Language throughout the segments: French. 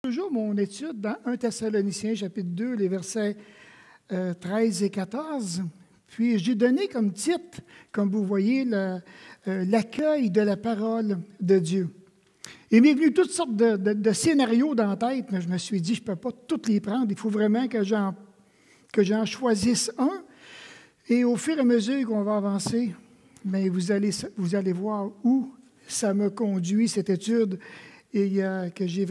toujours mon étude dans 1 Thessaloniciens, chapitre 2, les versets 13 et 14. Puis j'ai donné comme titre, comme vous voyez, l'accueil de la parole de Dieu. Il m'est venu toutes sortes de scénarios dans la tête, mais je me suis dit, je ne peux pas toutes les prendre. Il faut vraiment que j'en choisisse un. Et au fur et à mesure qu'on va avancer, mais vous allez voir où ça me conduit, cette étude, et que j'ai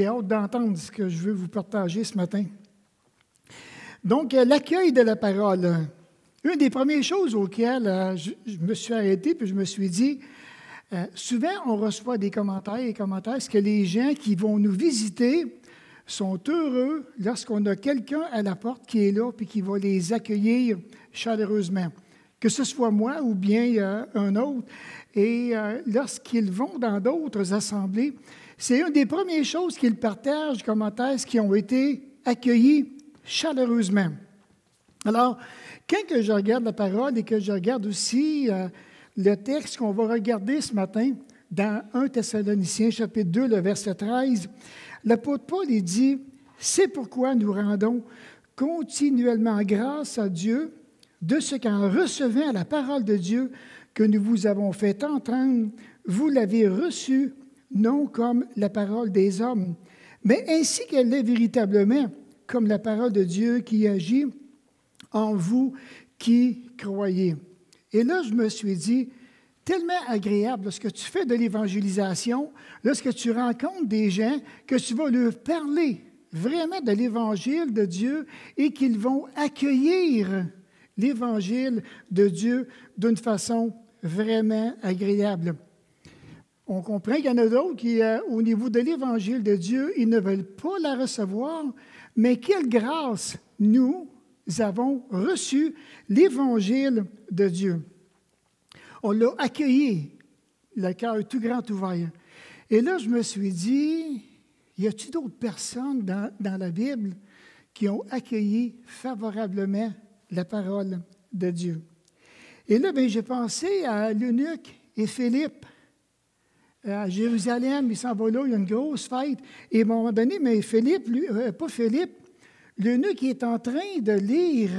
hâte d'entendre ce que je veux vous partager ce matin. Donc, l'accueil de la parole. Une des premières choses auxquelles je me suis arrêté, puis je me suis dit, souvent on reçoit des commentaires, est-ce que les gens qui vont nous visiter sont heureux lorsqu'on a quelqu'un à la porte qui est là puis qui va les accueillir chaleureusement, que ce soit moi ou bien un autre. Et lorsqu'ils vont dans d'autres assemblées, c'est une des premières choses qu'ils partagent, commentaires qui ont été accueillis chaleureusement. Alors, quand que je regarde la parole et que je regarde aussi le texte qu'on va regarder ce matin dans 1 Thessaloniciens, chapitre 2, le verset 13, l'apôtre Paul dit « C'est pourquoi nous rendons continuellement grâce à Dieu de ce qu'en recevant la parole de Dieu que nous vous avons fait entendre, vous l'avez reçue non comme la parole des hommes, mais ainsi qu'elle est véritablement, comme la parole de Dieu qui agit en vous qui croyez. » Et là, je me suis dit, tellement agréable lorsque tu fais de l'évangélisation, lorsque tu rencontres des gens, que tu vas leur parler vraiment de l'Évangile de Dieu et qu'ils vont accueillir l'Évangile de Dieu d'une façon vraiment agréable. On comprend qu'il y en a d'autres qui, au niveau de l'Évangile de Dieu, ils ne veulent pas la recevoir, mais quelle grâce nous avons reçu l'Évangile de Dieu. On l'a accueilli, le cœur tout grand ouvert. Et là, je me suis dit, y a-t-il d'autres personnes dans la Bible qui ont accueilli favorablement la parole de Dieu? Et là, bien, j'ai pensé à l'eunuque et Philippe. À Jérusalem, il s'en va là, il y a une grosse fête. Et à un moment donné, mais Philippe, l'eunuque est en train de lire,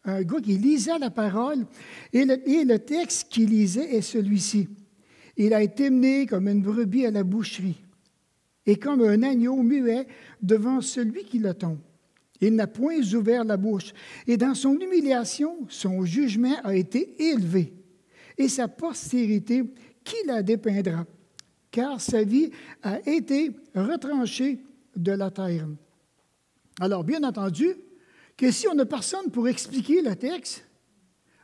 un gars qui lisait la parole, et le texte qu'il lisait est celui-ci. Il a été mené comme une brebis à la boucherie, et comme un agneau muet devant celui qui le tombe. Il n'a point ouvert la bouche, et dans son humiliation, son jugement a été élevé, et sa postérité, qui la dépeindra? Car sa vie a été retranchée de la terre. Alors, bien entendu, que si on n'a personne pour expliquer le texte,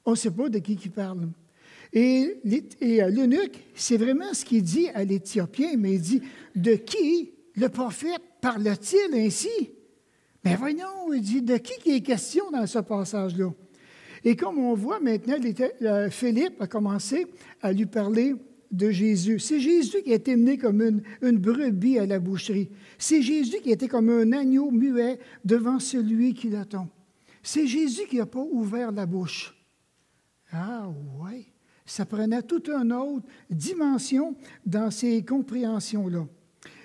on ne sait pas de qui il parle. Et l'eunuque, c'est vraiment ce qu'il dit à l'Éthiopien, mais il dit, de qui le prophète parle-t-il ainsi? Mais voyons, il dit, de qui il est question dans ce passage-là? Et comme on voit maintenant, Philippe a commencé à lui parler de Jésus. C'est Jésus qui a été mené comme une brebis à la boucherie. C'est Jésus qui était comme un agneau muet devant celui qui l'attend. C'est Jésus qui n'a pas ouvert la bouche. Ah oui, ça prenait toute une autre dimension dans ces compréhensions-là.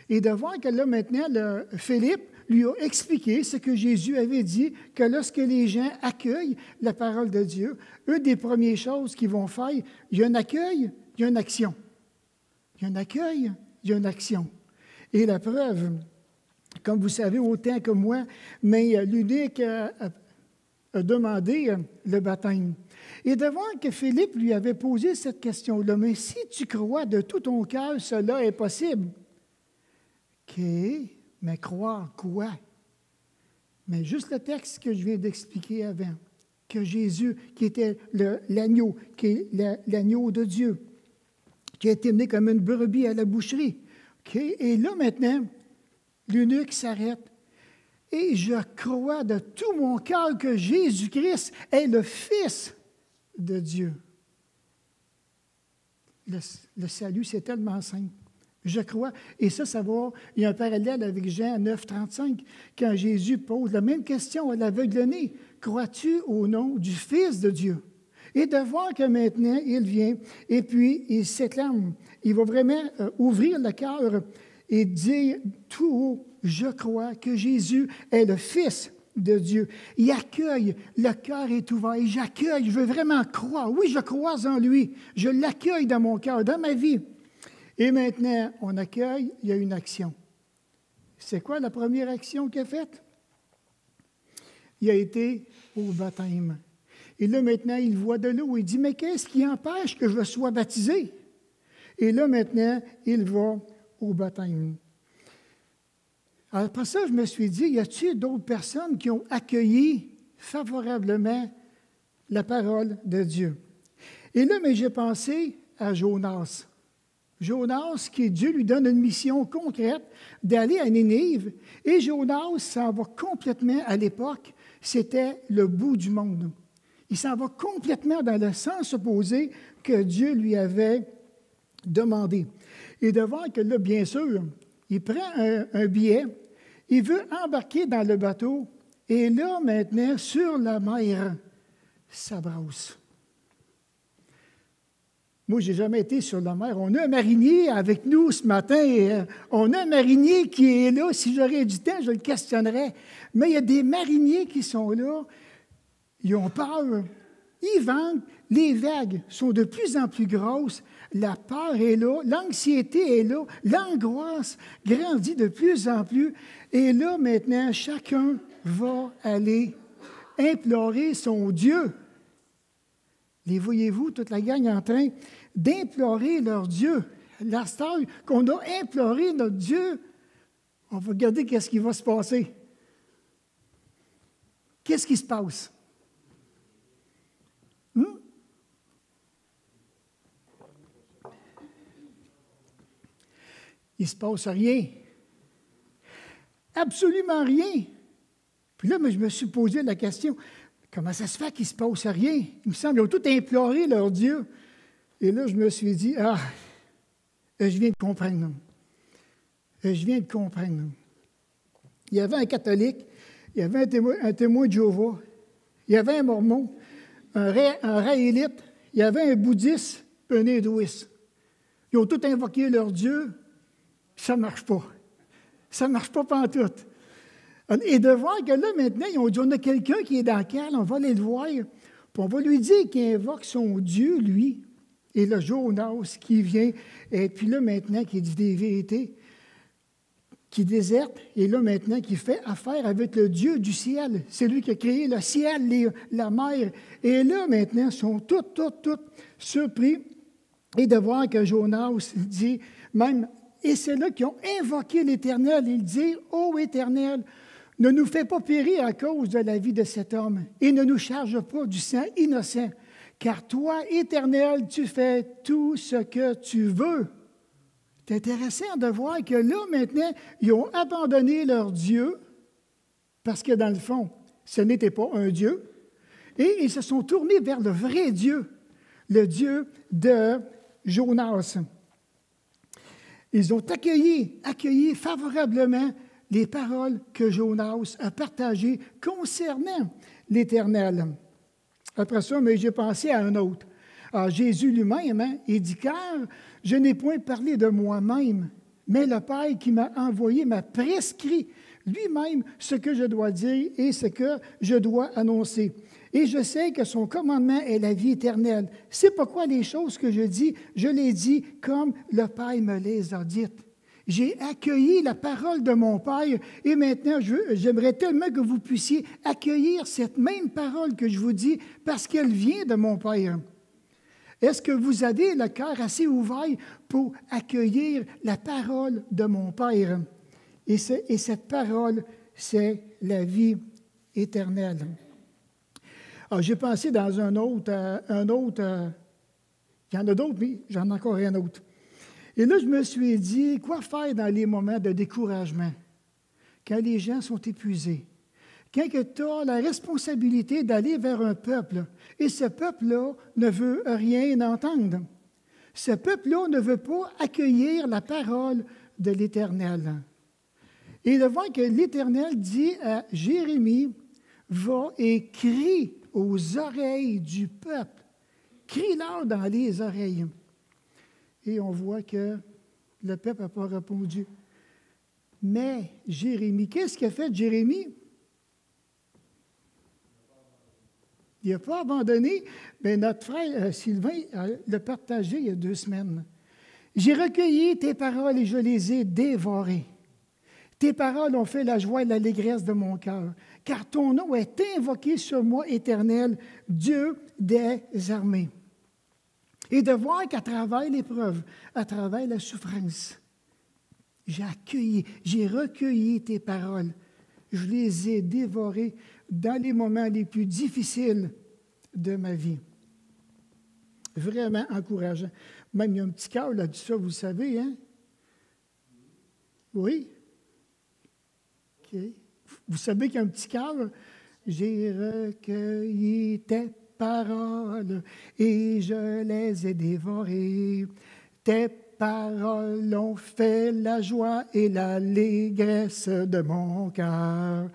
Et de voir que là maintenant, Philippe lui a expliqué ce que Jésus avait dit, que lorsque les gens accueillent la parole de Dieu, une des premières choses qu'ils vont faire, il y a un accueil, il y a une action. Il y a un accueil, il y a une action. Et la preuve, comme vous savez autant que moi, mais l'eunuque a demandé le baptême. Et de voir que Philippe lui avait posé cette question-là, mais si tu crois de tout ton cœur, cela est possible. OK, mais croire quoi? Mais juste le texte que je viens d'expliquer avant, que Jésus, qui était l'agneau, qui est l'agneau de Dieu, qui a été mené comme une brebis à la boucherie. Okay? Et là, maintenant, l'eunuque s'arrête. Et je crois de tout mon cœur que Jésus-Christ est le Fils de Dieu. Le salut, c'est tellement simple. Je crois. Et ça va. Il y a un parallèle avec Jean 9, 35, quand Jésus pose la même question à l'aveugle-né. Crois-tu au nom du Fils de Dieu? Et de voir que maintenant, il vient et puis il s'éclame. Il va vraiment ouvrir le cœur et dire tout haut, je crois que Jésus est le Fils de Dieu. Il accueille, le cœur est ouvert, et j'accueille, je veux vraiment croire. Oui, je crois en lui, je l'accueille dans mon cœur, dans ma vie. Et maintenant, on accueille, il y a une action. C'est quoi la première action qu'il a faite? Il a été au baptême. Et là, maintenant, il voit de l'eau. Il dit, mais qu'est-ce qui empêche que je sois baptisé? Et là, maintenant, il va au baptême. Alors, après ça, je me suis dit, y a-t-il d'autres personnes qui ont accueilli favorablement la parole de Dieu? Et là, mais j'ai pensé à Jonas. Jonas, qui Dieu lui donne une mission concrète d'aller à Ninive. Et Jonas s'en va complètement, à l'époque, c'était le bout du monde. Il s'en va complètement dans le sens opposé que Dieu lui avait demandé. Et de voir que là, bien sûr, il prend un billet, il veut embarquer dans le bateau, et là, maintenant, sur la mer, ça brasse. Moi, je n'ai jamais été sur la mer. On a un marinier avec nous ce matin. On a un marinier qui est là. Si j'aurais du temps, je le questionnerais. Mais il y a des mariniers qui sont là. Ils ont peur. Ils vendent. Les vagues sont de plus en plus grosses. La peur est là. L'anxiété est là. L'angoisse grandit de plus en plus. Et là, maintenant, chacun va aller implorer son Dieu. Les voyez-vous, toute la gang en train d'implorer leur Dieu. La star qu'on a imploré notre Dieu, on va regarder qu'est-ce qui va se passer. Qu'est-ce qui se passe? Il ne se passe rien. Absolument rien. Puis là, je me suis posé la question, comment ça se fait qu'il ne se passe rien? Il me semble qu'ils ont tout imploré leur Dieu. Et là, je me suis dit, je viens de comprendre. Je viens de comprendre. Il y avait un catholique, il y avait un témoin de Jéhovah, il y avait un mormon, un raélite, il y avait un bouddhiste, puis un hindouiste. Ils ont tout invoqué leur Dieu, puis ça ne marche pas. Ça ne marche pas pantoute. Et de voir que là, maintenant, ils ont dit, on a quelqu'un qui est dans le cale, on va aller le voir, puis on va lui dire qu'il invoque son Dieu, lui, et le Jonas qui vient, et puis là, maintenant, qui dit des vérités, qui déserte, et là, maintenant, qui fait affaire avec le Dieu du ciel. C'est lui qui a créé le ciel, la mer. Et là, maintenant, ils sont tous surpris, et de voir que Jonas dit, même, et c'est là qu'ils ont invoqué l'Éternel, il dit, « Ô Éternel, ne nous fais pas périr à cause de la vie de cet homme, et ne nous charge pas du sang innocent, car toi, Éternel, tu fais tout ce que tu veux. » C'est intéressant de voir que là, maintenant, ils ont abandonné leur Dieu, parce que dans le fond, ce n'était pas un Dieu, et ils se sont tournés vers le vrai Dieu, le Dieu de Jonas. Ils ont accueilli favorablement les paroles que Jonas a partagées concernant l'Éternel. Après ça, mais j'ai pensé à un autre. À Jésus lui-même, il dit, « Car je n'ai point parlé de moi-même, mais le Père qui m'a envoyé m'a prescrit lui-même ce que je dois dire et ce que je dois annoncer. Et je sais que son commandement est la vie éternelle. C'est pourquoi les choses que je les dis comme le Père me les a dites. » J'ai accueilli la parole de mon Père et maintenant, j'aimerais tellement que vous puissiez accueillir cette même parole que je vous dis parce qu'elle vient de mon Père. Est-ce que vous avez le cœur assez ouvert pour accueillir la parole de mon Père? Et cette parole, c'est la vie éternelle. Alors, j'ai pensé dans un autre, il y en a d'autres, mais j'en ai encore un autre. Et là, je me suis dit, quoi faire dans les moments de découragement, quand les gens sont épuisés, quand tu as la responsabilité d'aller vers un peuple, et ce peuple-là ne veut rien entendre. Ce peuple-là ne veut pas accueillir la parole de l'Éternel. Et de voir que l'Éternel dit à Jérémie, va et crie aux oreilles du peuple. Crie-leur dans les oreilles. Et on voit que le peuple n'a pas répondu. Mais Jérémie, qu'est-ce qu'a fait Jérémie? Il n'a pas abandonné. Mais notre frère Sylvain l'a partagé il y a 2 semaines. J'ai recueilli tes paroles et je les ai dévorées. Tes paroles ont fait la joie et l'allégresse de mon cœur, car ton nom est invoqué sur moi, Éternel, Dieu des armées. Et de voir qu'à travers l'épreuve, à travers la souffrance, j'ai recueilli tes paroles. Je les ai dévorées dans les moments les plus difficiles de ma vie. Vraiment encourageant. Même il y a un petit cœur là-dessus, vous savez, hein? Oui? OK. Vous savez qu'il y a un petit cœur? J'ai recueilli tes paroles et je les ai dévorées. Tes paroles ont fait la joie et l'allégresse de mon cœur.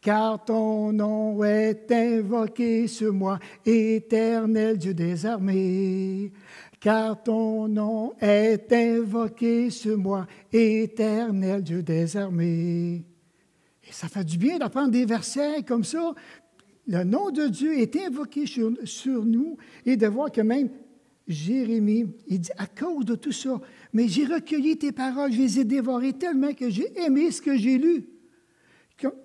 Car ton nom est invoqué sur moi, Éternel Dieu des armées. Car ton nom est invoqué sur moi, Éternel Dieu des armées. Et ça fait du bien d'apprendre des versets comme ça. Le nom de Dieu est invoqué sur nous et de voir que même Jérémie, il dit, à cause de tout ça, mais j'ai recueilli tes paroles, je les ai dévorées tellement que j'ai aimé ce que j'ai lu.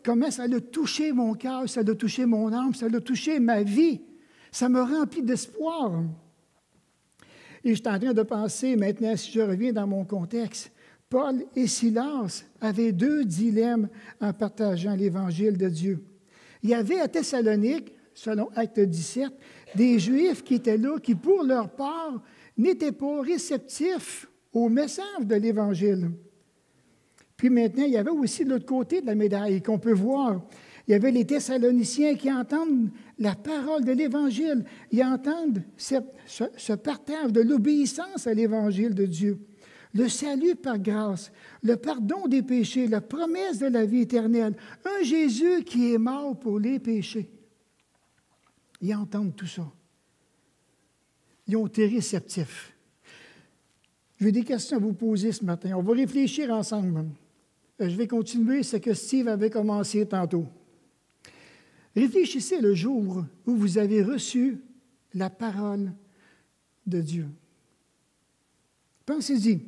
Comment ça a touché mon cœur, ça a touché mon âme, ça a touché ma vie. Ça me remplit d'espoir. Et je suis en train de penser maintenant, si je reviens dans mon contexte, Paul et Silas avaient 2 dilemmes en partageant l'Évangile de Dieu. Il y avait à Thessalonique, selon Acte 17, des Juifs qui étaient là, qui pour leur part n'étaient pas réceptifs au message de l'Évangile. Puis maintenant, il y avait aussi l'autre côté de la médaille qu'on peut voir. Il y avait les Thessaloniciens qui entendent la parole de l'Évangile. Ils entendent ce partage de l'obéissance à l'Évangile de Dieu. Le salut par grâce, le pardon des péchés, la promesse de la vie éternelle. Un Jésus qui est mort pour les péchés. Ils entendent tout ça. Ils ont été réceptifs. J'ai des questions à vous poser ce matin. On va réfléchir ensemble. Je vais continuer ce que Steve avait commencé tantôt. Réfléchissez le jour où vous avez reçu la parole de Dieu. Pensez-y.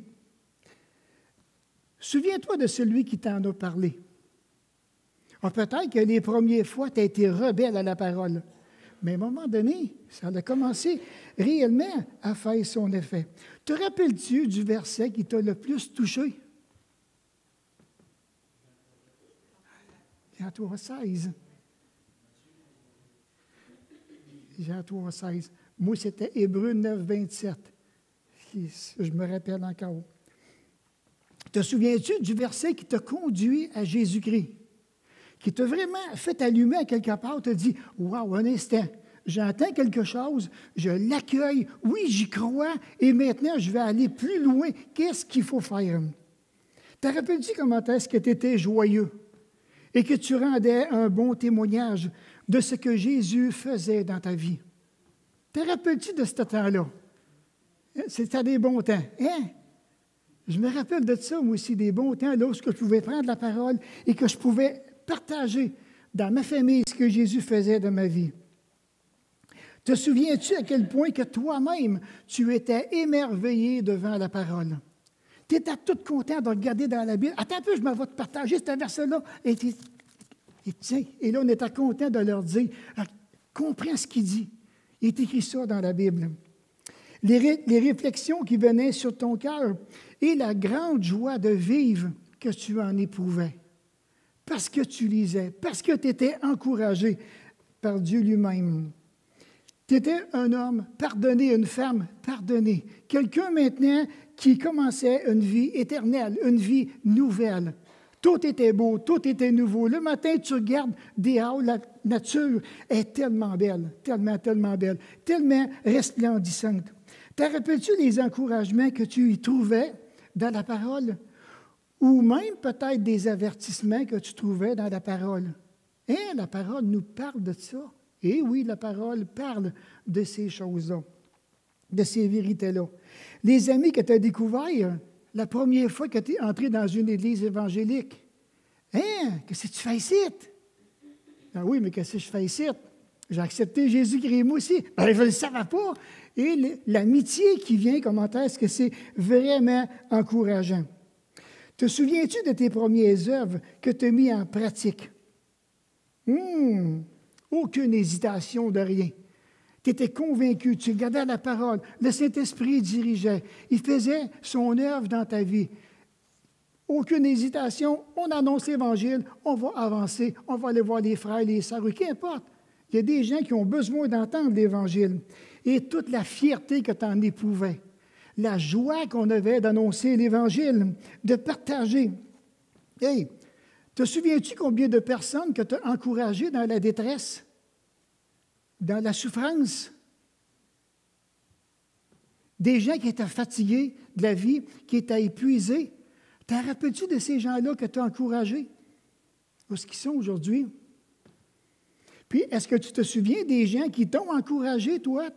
Souviens-toi de celui qui t'en a parlé. Peut-être que les premières fois, tu as été rebelle à la parole. Mais à un moment donné, ça a commencé réellement à faire son effet. Te rappelles-tu du verset qui t'a le plus touché? Jean 3,16. Jean 3,16. Moi, c'était Hébreux 9, 27. Je me rappelle encore. Te souviens-tu du verset qui t'a conduit à Jésus-Christ? Qui t'a vraiment fait allumer à quelque part, t'a dit, « Wow, un instant, j'entends quelque chose, je l'accueille, oui, j'y crois, et maintenant, je vais aller plus loin. Qu'est-ce qu'il faut faire? » Te rappelles-tu comment est-ce que tu étais joyeux et que tu rendais un bon témoignage de ce que Jésus faisait dans ta vie? Te rappelles-tu de ce temps-là? C'était des bons temps. Hein? Je me rappelle de ça, moi aussi, des bons temps, lorsque je pouvais prendre la parole et que je pouvais partager dans ma famille ce que Jésus faisait dans ma vie. Te souviens-tu à quel point que toi-même, tu étais émerveillé devant la parole? Tu étais tout content de regarder dans la Bible. Attends un peu, je m'en vais te partager ce verset-là. Et là, on était content de leur dire, comprends ce qu'il dit. Il est écrit ça dans la Bible. Les réflexions qui venaient sur ton cœur et la grande joie de vivre que tu en éprouvais. Parce que tu lisais, parce que tu étais encouragé par Dieu lui-même. Tu étais un homme pardonné, une femme pardonnée. Quelqu'un maintenant qui commençait une vie éternelle, une vie nouvelle. Tout était beau, tout était nouveau. Le matin, tu regardes dehors, la nature est tellement belle, tellement belle, tellement resplendissante. Te rappelles-tu les encouragements que tu y trouvais dans la parole? Ou même peut-être des avertissements que tu trouvais dans la parole? Hein, la parole nous parle de ça. Et oui, la parole parle de ces choses-là, de ces vérités-là. Les amis que tu as découverts la première fois que tu es entré dans une église évangélique, Hein? Qu'est-ce que tu fais ici? Ah oui, mais qu'est-ce que je fais ici? J'ai accepté Jésus-Christ, moi aussi. Ben, je ne le savais pas. Et l'amitié qui vient, comment est-ce que c'est vraiment encourageant? Te souviens-tu de tes premières œuvres que tu as mises en pratique? Aucune hésitation de rien. Tu étais convaincu, tu regardais la parole, le Saint-Esprit dirigeait, il faisait son œuvre dans ta vie. Aucune hésitation, on annonce l'Évangile, on va avancer, on va aller voir les frères, les sœurs, qu'importe. Il y a des gens qui ont besoin d'entendre l'Évangile. Et toute la fierté que tu en éprouvais, la joie qu'on avait d'annoncer l'Évangile, de partager. Hey, te souviens-tu combien de personnes que tu as encouragées dans la détresse, dans la souffrance? Des gens qui étaient fatigués de la vie, qui étaient épuisés. T'en rappelles-tu de ces gens-là que tu as encouragés? Où est-ce qu'ils sont aujourd'hui? Puis, est-ce que tu te souviens des gens qui t'ont encouragé, toi?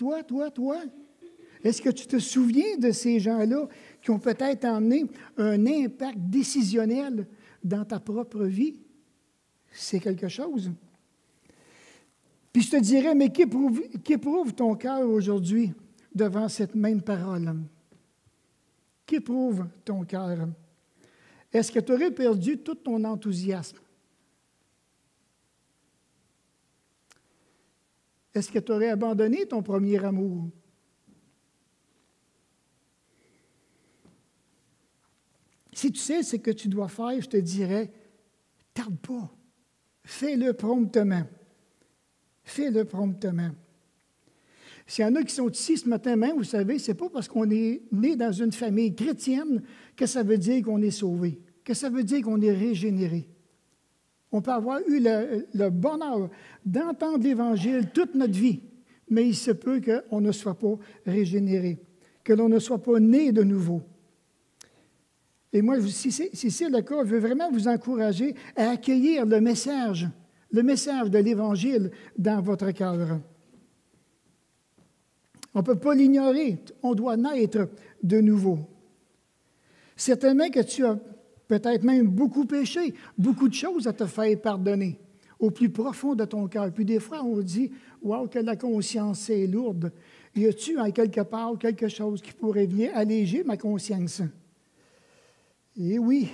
Est-ce que tu te souviens de ces gens-là qui ont peut-être emmené un impact décisionnel dans ta propre vie? C'est quelque chose. Puis je te dirais, mais qu'éprouve ton cœur aujourd'hui devant cette même parole? Qu'éprouve ton cœur? Est-ce que tu aurais perdu tout ton enthousiasme? Est-ce que tu aurais abandonné ton premier amour? Si tu sais ce que tu dois faire, je te dirais, tarde pas. Fais-le promptement. Fais-le promptement. S'il y en a qui sont ici ce matin même, vous savez, ce n'est pas parce qu'on est né dans une famille chrétienne que ça veut dire qu'on est sauvé, que ça veut dire qu'on est régénéré. On peut avoir eu le bonheur d'entendre l'Évangile toute notre vie, mais il se peut qu'on ne soit pas régénéré, que l'on ne soit pas né de nouveau. Et moi, si c'est le cas, je veux vraiment vous encourager à accueillir le message de l'Évangile dans votre cœur. On ne peut pas l'ignorer, on doit naître de nouveau. Certainement que tu as peut-être même beaucoup péché, beaucoup de choses à te faire pardonner, au plus profond de ton cœur. Puis des fois, on dit, « Wow, que la conscience est lourde. Y a-tu en quelque part quelque chose qui pourrait venir alléger ma conscience? » Eh oui,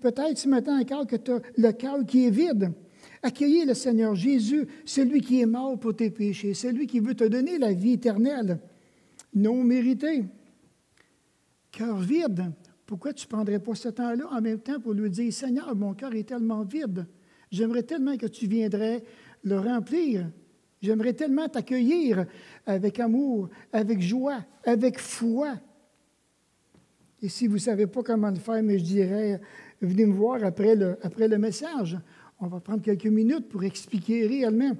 peut-être ce matin encore que tu as le cœur qui est vide. Accueillez le Seigneur Jésus, celui qui est mort pour tes péchés, celui qui veut te donner la vie éternelle, non méritée. Cœur vide, pourquoi tu ne prendrais pas ce temps-là en même temps pour lui dire, « Seigneur, mon cœur est tellement vide, j'aimerais tellement que tu viendrais le remplir. J'aimerais tellement t'accueillir avec amour, avec joie, avec foi. » Et si vous ne savez pas comment le faire, mais je dirais, venez me voir après le message. On va prendre quelques minutes pour expliquer réellement.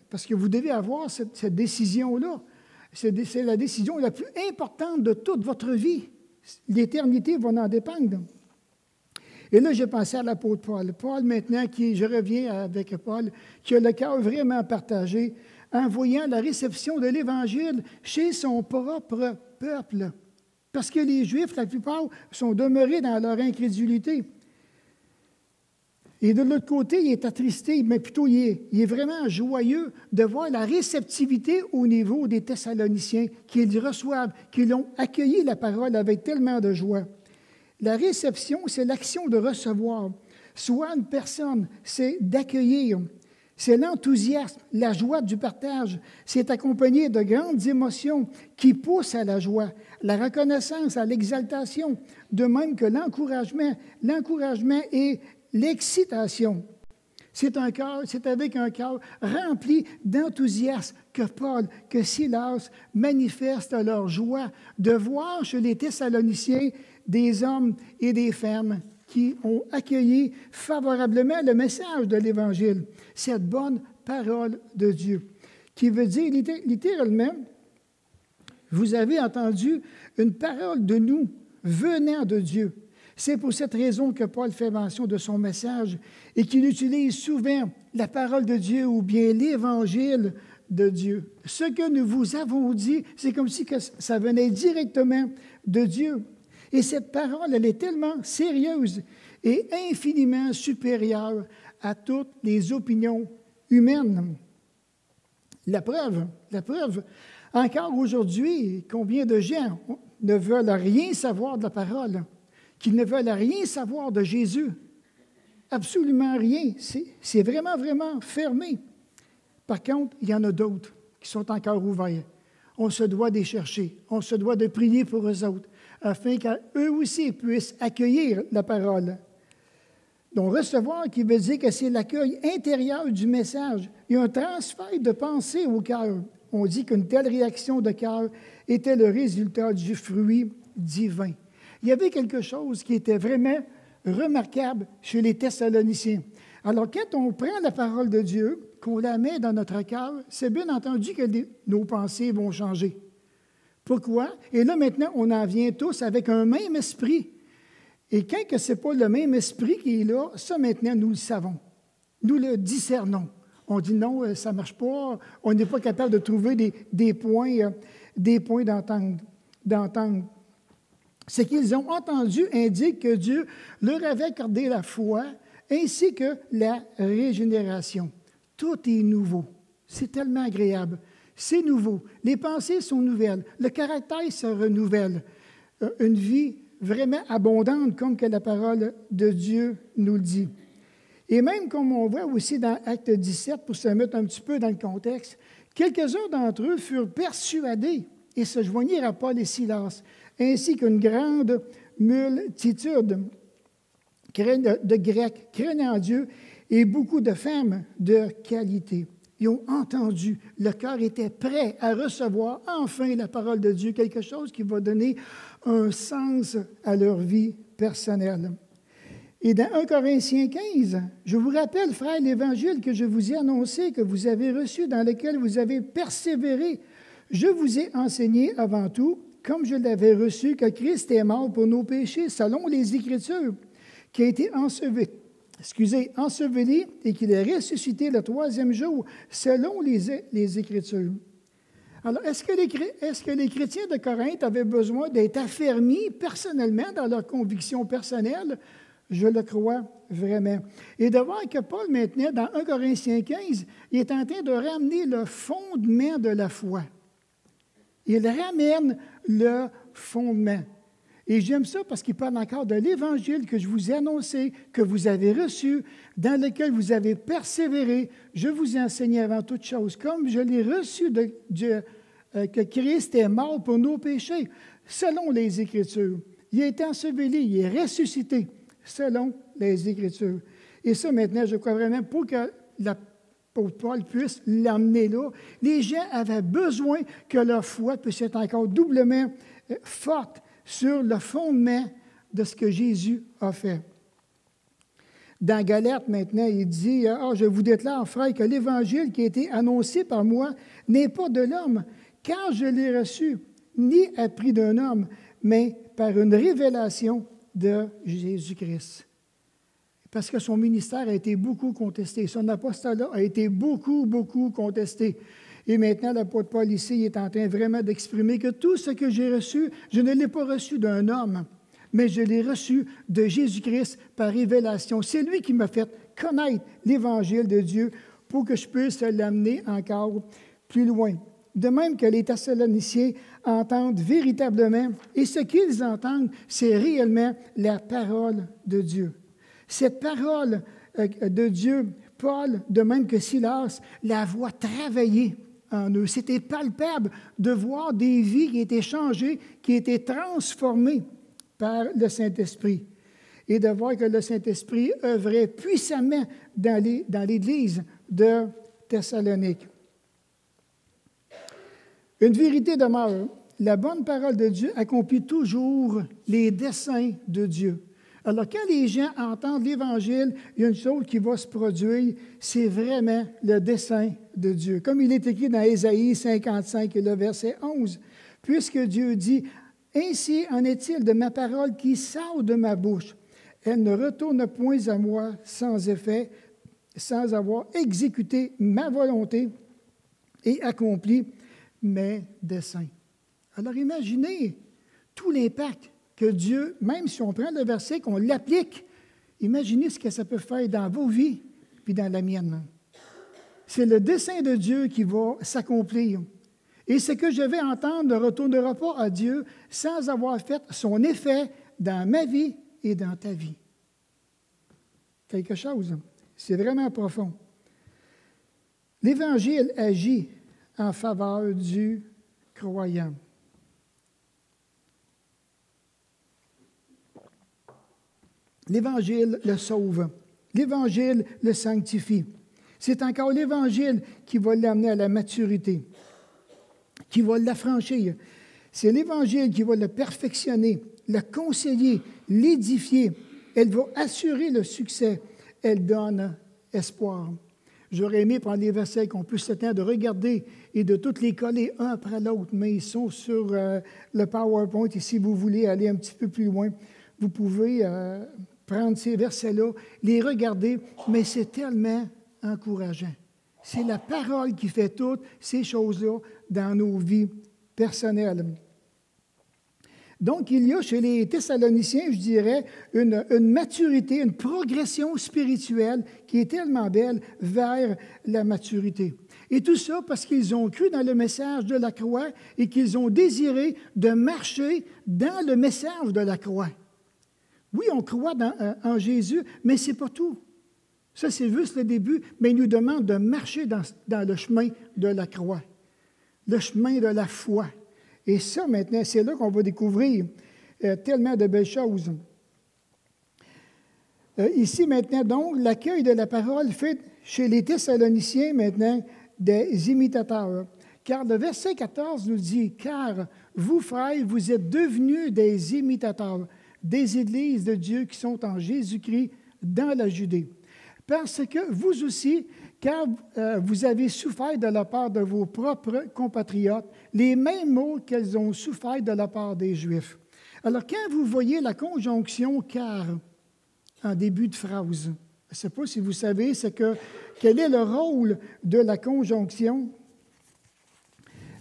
Parce que vous devez avoir cette décision-là. C'est la décision la plus importante de toute votre vie. L'éternité va en dépendre. Et là, j'ai pensé à l'apôtre Paul. Paul, maintenant, je reviens avec Paul, qui a le cœur vraiment partagé, en voyant la réception de l'Évangile chez son propre peuple. Parce que les Juifs, la plupart, sont demeurés dans leur incrédulité. Et de l'autre côté, il est attristé, mais plutôt il est vraiment joyeux de voir la réceptivité au niveau des Thessaloniciens, qu'ils reçoivent, qu'ils ont accueilli la parole avec tellement de joie. La réception, c'est l'action de recevoir. Soit une personne, c'est d'accueillir. C'est l'enthousiasme, la joie du partage. C'est accompagné de grandes émotions qui poussent à la joie, la reconnaissance, à l'exaltation, de même que l'encouragement et l'excitation. C'est avec un cœur rempli d'enthousiasme que Paul, que Silas manifestent leur joie de voir chez les Thessaloniciens des hommes et des femmes qui ont accueilli favorablement le message de l'Évangile, cette bonne parole de Dieu, qui veut dire littéralement, vous avez entendu une parole de nous venant de Dieu. C'est pour cette raison que Paul fait mention de son message et qu'il utilise souvent la parole de Dieu ou bien l'Évangile de Dieu. Ce que nous vous avons dit, c'est comme si que ça venait directement de Dieu. Et cette parole, elle est tellement sérieuse est infiniment supérieur à toutes les opinions humaines. La preuve, encore aujourd'hui, combien de gens ne veulent rien savoir de la parole, qui ne veulent rien savoir de Jésus? Absolument rien. C'est vraiment, vraiment fermé. Par contre, il y en a d'autres qui sont encore ouverts. On se doit de les chercher. On se doit de prier pour eux autres, afin qu'eux aussi puissent accueillir la parole. Donc, recevoir, qui veut dire que c'est l'accueil intérieur du message. Il y a un transfert de pensée au cœur. On dit qu'une telle réaction de cœur était le résultat du fruit divin. Il y avait quelque chose qui était vraiment remarquable chez les Thessaloniciens. Alors, quand on prend la parole de Dieu, qu'on la met dans notre cœur, c'est bien entendu que nos pensées vont changer. Pourquoi? Et là, maintenant, on en vient tous avec un même esprit. Et quand ce n'est pas le même esprit qui est là, ça, maintenant, nous le savons. Nous le discernons. On dit non, ça ne marche pas. On n'est pas capable de trouver des points d'entente. Ce qu'ils ont entendu indique que Dieu leur avait accordé la foi ainsi que la régénération. Tout est nouveau. C'est tellement agréable. C'est nouveau. Les pensées sont nouvelles. Le caractère se renouvelle. Une vie vraiment abondante, comme que la parole de Dieu nous le dit. Et même comme on voit aussi dans Acte 17, pour se mettre un petit peu dans le contexte, quelques-uns d'entre eux furent persuadés et se joignirent à Paul et Silas, ainsi qu'une grande multitude de Grecs craignant Dieu et beaucoup de femmes de qualité. Ils ont entendu, le cœur était prêt à recevoir enfin la parole de Dieu, quelque chose qui va donner un sens à leur vie personnelle. Et dans 1 Corinthiens 15, je vous rappelle, frères, l'évangile que je vous ai annoncé, que vous avez reçu, dans lequel vous avez persévéré. Je vous ai enseigné avant tout, comme je l'avais reçu, que Christ est mort pour nos péchés, selon les Écritures, qui a été enseveli et qu'il est ressuscité le troisième jour, selon les Écritures. Alors, est-ce que les chrétiens de Corinthe avaient besoin d'être affermis personnellement dans leurs convictions personnelles? Je le crois vraiment. Et de voir que Paul, maintenant, dans 1 Corinthiens 15, il est en train de ramener le fondement de la foi. Il ramène le fondement. Et j'aime ça parce qu'il parle encore de l'Évangile que je vous ai annoncé, que vous avez reçu, dans lequel vous avez persévéré. Je vous ai enseigné avant toute chose, comme je l'ai reçu que Christ est mort pour nos péchés, selon les Écritures. Il a été enseveli, il est ressuscité, selon les Écritures. Et ça, maintenant, je crois vraiment, pour que Paul puisse l'amener là, les gens avaient besoin que leur foi puisse être encore doublement forte sur le fondement de ce que Jésus a fait. Dans Galates, maintenant, il dit « Je vous déclare, frères, que l'Évangile qui a été annoncé par moi n'est pas de l'homme, car je l'ai reçu, ni appris d'un homme, mais par une révélation de Jésus-Christ. » Parce que son ministère a été beaucoup contesté. Son apostolat a été beaucoup, beaucoup contesté. Et maintenant, l'apôtre Paul ici il est en train vraiment d'exprimer que tout ce que j'ai reçu, je ne l'ai pas reçu d'un homme, mais je l'ai reçu de Jésus-Christ par révélation. C'est lui qui m'a fait connaître l'Évangile de Dieu pour que je puisse l'amener encore plus loin. De même que les Thessaloniciens entendent véritablement, et ce qu'ils entendent, c'est réellement la parole de Dieu. Cette parole de Dieu, Paul, de même que Silas, la voit travailler en eux. C'était palpable de voir des vies qui étaient changées, qui étaient transformées par le Saint-Esprit. Et de voir que le Saint-Esprit œuvrait puissamment dans l'Église de Thessalonique. Une vérité demeure. La bonne parole de Dieu accomplit toujours les desseins de Dieu. Alors, quand les gens entendent l'Évangile, il y a une chose qui va se produire, c'est vraiment le dessein de Dieu. Comme il est écrit dans Ésaïe 55, le verset 11, « Puisque Dieu dit, « Ainsi en est-il de ma parole qui sort de ma bouche. Elle ne retourne point à moi sans effet, sans avoir exécuté ma volonté et accompli mes desseins. » Alors, imaginez tout l'impact que Dieu, même si on prend le verset, qu'on l'applique, Imaginez ce que ça peut faire dans vos vies puis dans la mienne. C'est le dessein de Dieu qui va s'accomplir. Et ce que je vais entendre ne retournera pas à Dieu sans avoir fait son effet dans ma vie et dans ta vie. Quelque chose. C'est vraiment profond. L'Évangile agit en faveur du croyant. L'Évangile le sauve. L'Évangile le sanctifie. C'est encore l'Évangile qui va l'amener à la maturité, qui va l'affranchir. C'est l'Évangile qui va le perfectionner, le conseiller, l'édifier. Elle va assurer le succès. Elle donne espoir. J'aurais aimé prendre les versets qu'on puisse se temps de regarder et de tous les coller un après l'autre, mais ils sont sur le PowerPoint. Et si vous voulez aller un petit peu plus loin, vous pouvez prendre ces versets-là, les regarder, mais c'est tellement encourageant. C'est la parole qui fait toutes ces choses-là dans nos vies personnelles. Donc, il y a chez les Thessaloniciens, je dirais, une maturité, une progression spirituelle qui est tellement belle vers la maturité. Et tout ça parce qu'ils ont cru dans le message de la croix et qu'ils ont désiré de marcher dans le message de la croix. Oui, on croit en Jésus, mais ce n'est pas tout. Ça, c'est juste le début, mais il nous demande de marcher dans le chemin de la croix, le chemin de la foi. Et ça, maintenant, c'est là qu'on va découvrir tellement de belles choses. Ici, maintenant, donc, l'accueil de la parole fait chez les Thessaloniciens, maintenant, des imitateurs. Car le verset 14 nous dit, « Car vous, frères, vous êtes devenus des imitateurs des églises de Dieu qui sont en Jésus-Christ dans la Judée. Parce que vous aussi, car vous avez souffert de la part de vos propres compatriotes, les mêmes maux qu'elles ont souffert de la part des Juifs. » Alors, quand vous voyez la conjonction « car » en début de phrase, je ne sais pas si vous savez quel est le rôle de la conjonction,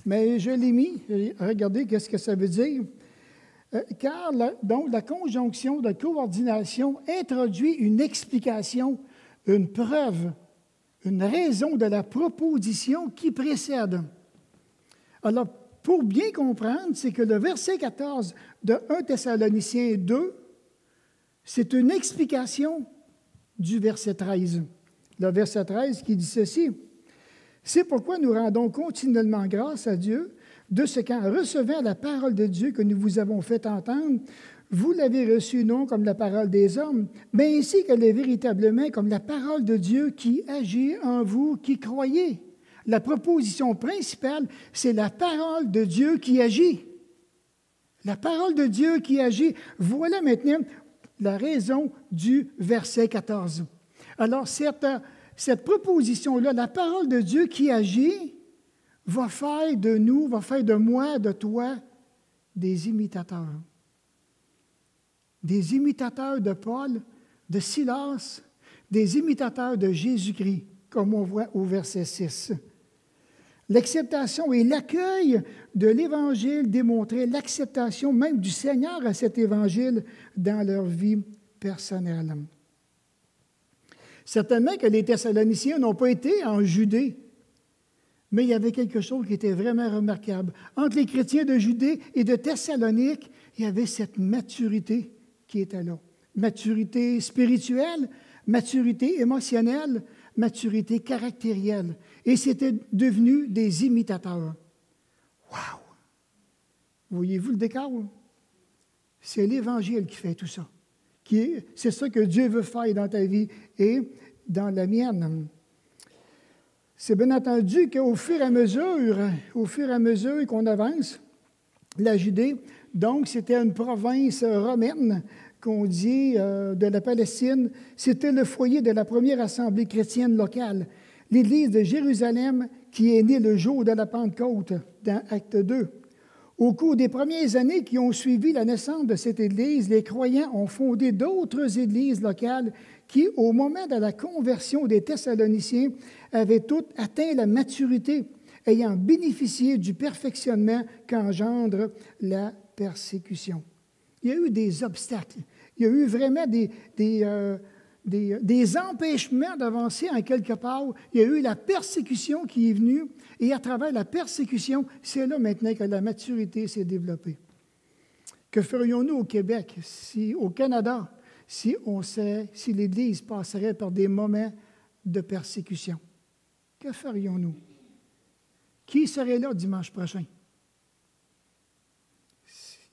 mais je l'ai mis. Regardez qu'est-ce que ça veut dire. Car donc, la conjonction de coordination introduit une explication, une preuve, une raison de la proposition qui précède. Alors, pour bien comprendre, c'est que le verset 14 de 1 Thessaloniciens 2, c'est une explication du verset 13. Le verset 13 qui dit ceci. « C'est pourquoi nous rendons continuellement grâce à Dieu de ce qu'en recevant la parole de Dieu que nous vous avons fait entendre, vous l'avez reçue non comme la parole des hommes, mais ainsi qu'elle est véritablement comme la parole de Dieu qui agit en vous qui croyez. » La proposition principale, c'est la parole de Dieu qui agit. La parole de Dieu qui agit. Voilà maintenant la raison du verset 14. Alors, cette proposition-là, la parole de Dieu qui agit, va faire de nous, va faire de moi, de toi, des imitateurs. Des imitateurs de Paul, de Silas, des imitateurs de Jésus-Christ, comme on voit au verset 6. L'acceptation et l'accueil de l'Évangile démontraient l'acceptation même du Seigneur à cet Évangile dans leur vie personnelle. Certainement que les Thessaloniciens n'ont pas été en Judée, mais il y avait quelque chose qui était vraiment remarquable. Entre les chrétiens de Judée et de Thessalonique, il y avait cette maturité qui était là. Maturité spirituelle, maturité émotionnelle, maturité caractérielle. Et c'était devenu des imitateurs. Wow! Voyez-vous le décor? C'est l'Évangile qui fait tout ça. C'est ça que Dieu veut faire dans ta vie et dans la mienne. C'est bien entendu qu'au fur et à mesure qu'on avance, la Judée, donc c'était une province romaine qu'on dit de la Palestine, c'était le foyer de la première assemblée chrétienne locale, l'Église de Jérusalem qui est née le jour de la Pentecôte, dans Acte 2. Au cours des premières années qui ont suivi la naissance de cette Église, les croyants ont fondé d'autres églises locales qui, au moment de la conversion des Thessaloniciens, avaient toutes atteint la maturité, ayant bénéficié du perfectionnement qu'engendre la persécution. Il y a eu des obstacles, Il y a eu vraiment des empêchements d'avancer en quelque part. Il y a eu la persécution qui est venue, et à travers la persécution, c'est là maintenant que la maturité s'est développée. Que ferions-nous au Québec, au Canada, si l'Église passerait par des moments de persécution? Que ferions-nous? Qui serait là dimanche prochain?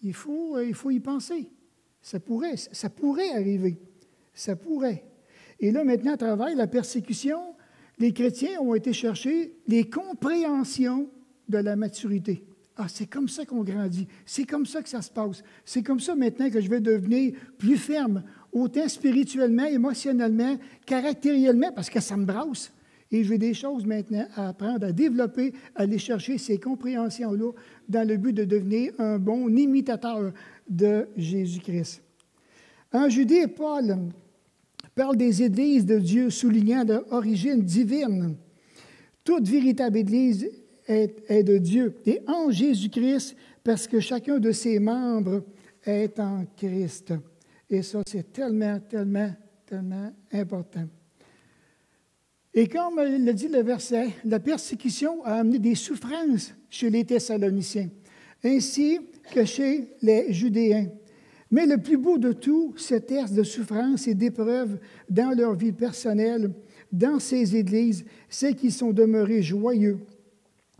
Il faut y penser. Ça pourrait arriver. Ça pourrait. Et là, maintenant, à travers la persécution, les chrétiens ont été chercher les compréhensions de la maturité. Ah, c'est comme ça qu'on grandit. C'est comme ça que ça se passe. C'est comme ça maintenant que je vais devenir plus ferme, autant spirituellement, émotionnellement, caractériellement, parce que ça me brasse. Et j'ai des choses maintenant à apprendre, à développer, à aller chercher ces compréhensions-là dans le but de devenir un bon imitateur de Jésus-Christ. En Judée, Paul parle des églises de Dieu, soulignant leur origine divine. Toute véritable église est de Dieu et en Jésus-Christ, parce que chacun de ses membres est en Christ. Et ça, c'est tellement, tellement, tellement important. Et comme le dit le verset, la persécution a amené des souffrances chez les Thessaloniciens, ainsi que chez les Judéens. Mais le plus beau de tout, ce test de souffrance et d'épreuve dans leur vie personnelle, dans ces églises, c'est qu'ils sont demeurés joyeux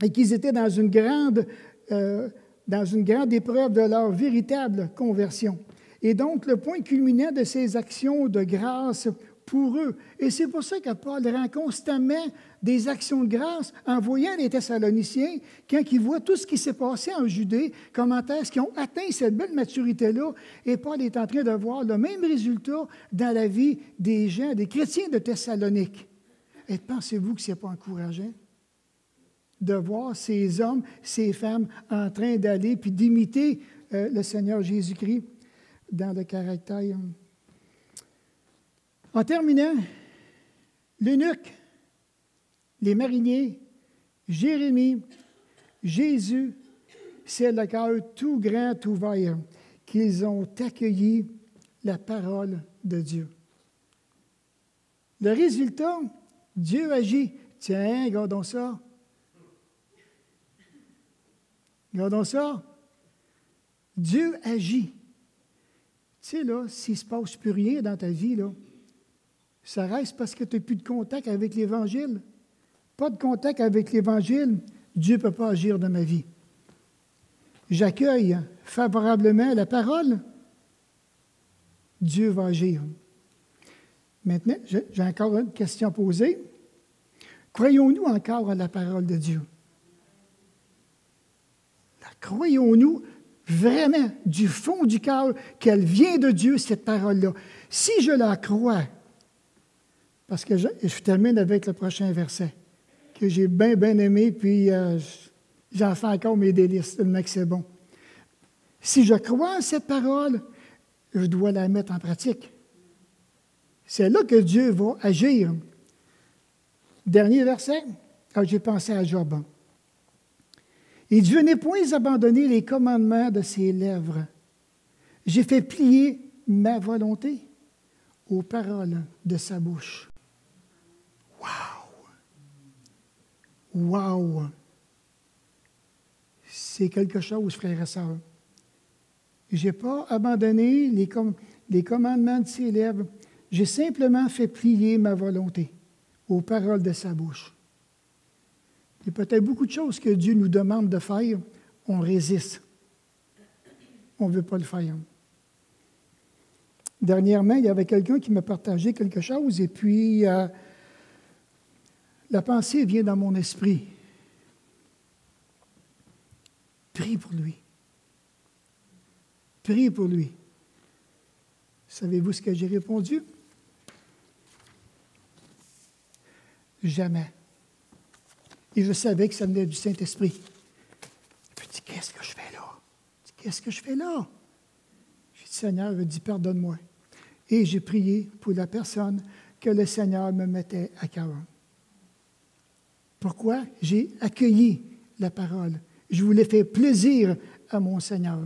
et qu'ils étaient dans une grande épreuve de leur véritable conversion. Et donc, le point culminant de ces actions de grâce pour eux. Et c'est pour ça que Paul rend constamment des actions de grâce en voyant les Thessaloniciens, quand ils voient tout ce qui s'est passé en Judée, comment est-ce qu'ils ont atteint cette belle maturité-là. Et Paul est en train de voir le même résultat dans la vie des gens, des chrétiens de Thessalonique. Et pensez-vous que ce n'est pas encourageant de voir ces hommes, ces femmes en train d'aller puis d'imiter le Seigneur Jésus-Christ dans le caractère. En terminant, l'eunuque, les mariniers, Jérémie, Jésus, c'est le cœur tout grand, tout ouvert, qu'ils ont accueilli la parole de Dieu. Le résultat, Dieu agit. Tiens, regardons ça. Regardons ça. Dieu agit. Tu sais, là, s'il ne se passe plus rien dans ta vie, là, ça reste parce que tu n'as plus de contact avec l'Évangile. Pas de contact avec l'Évangile, Dieu ne peut pas agir dans ma vie. J'accueille favorablement la parole, Dieu va agir. Maintenant, j'ai encore une question à poser. Croyons-nous encore à la parole de Dieu? Croyons-nous vraiment du fond du cœur qu'elle vient de Dieu, cette parole-là? Si je la crois, parce que je termine avec le prochain verset, que j'ai bien aimé, puis j'en fais encore mes délices, tellement que c'est bon. Si je crois à cette parole, je dois la mettre en pratique. C'est là que Dieu va agir. Dernier verset, j'ai pensé à Job. Et Dieu n'est point abandonné les commandements de ses lèvres. J'ai fait plier ma volonté aux paroles de sa bouche. Wow! C'est quelque chose, frères et sœurs. Je n'ai pas abandonné les commandements de ses lèvres. J'ai simplement fait plier ma volonté aux paroles de sa bouche. Il y a peut-être beaucoup de choses que Dieu nous demande de faire. On résiste. On ne veut pas le faire. Dernièrement, il y avait quelqu'un qui m'a partagé quelque chose et puis la pensée vient dans mon esprit. Prie pour lui. Prie pour lui. Savez-vous ce que j'ai répondu? Jamais. Et je savais que ça venait du Saint-Esprit. Je me dis, qu'est-ce que je fais là? Qu'est-ce que je fais là? J'ai dit, Seigneur, je dis, pardonne-moi. Et j'ai prié pour la personne que le Seigneur me mettait à cœur. Pourquoi? J'ai accueilli la parole. Je voulais faire plaisir à mon Seigneur.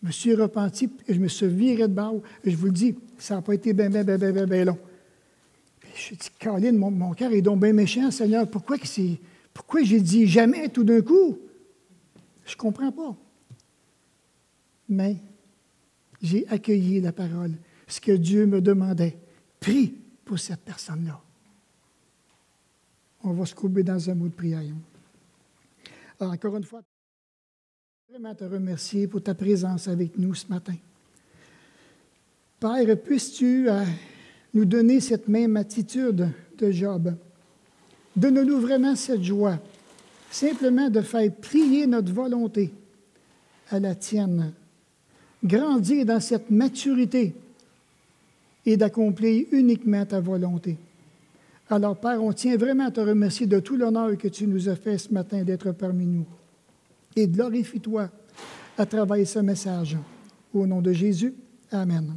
Je me suis repenti et je me suis viré de bord. Et je vous le dis, ça n'a pas été bien long. Puis je dit, Caroline, mon cœur est donc bien méchant, Seigneur. Pourquoi j'ai dit jamais tout d'un coup? Je ne comprends pas. Mais j'ai accueilli la parole, ce que Dieu me demandait. Prie pour cette personne-là. On va se courber dans un mot de prière. Alors, encore une fois, vraiment te remercier pour ta présence avec nous ce matin. Père, puisses-tu nous donner cette même attitude de Job. Donne-nous vraiment cette joie, simplement de faire plier notre volonté à la tienne, grandir dans cette maturité et d'accomplir uniquement ta volonté. Alors, Père, on tient vraiment à te remercier de tout l'honneur que tu nous as fait ce matin d'être parmi nous. Et glorifie-toi à travers ce message. Au nom de Jésus, amen.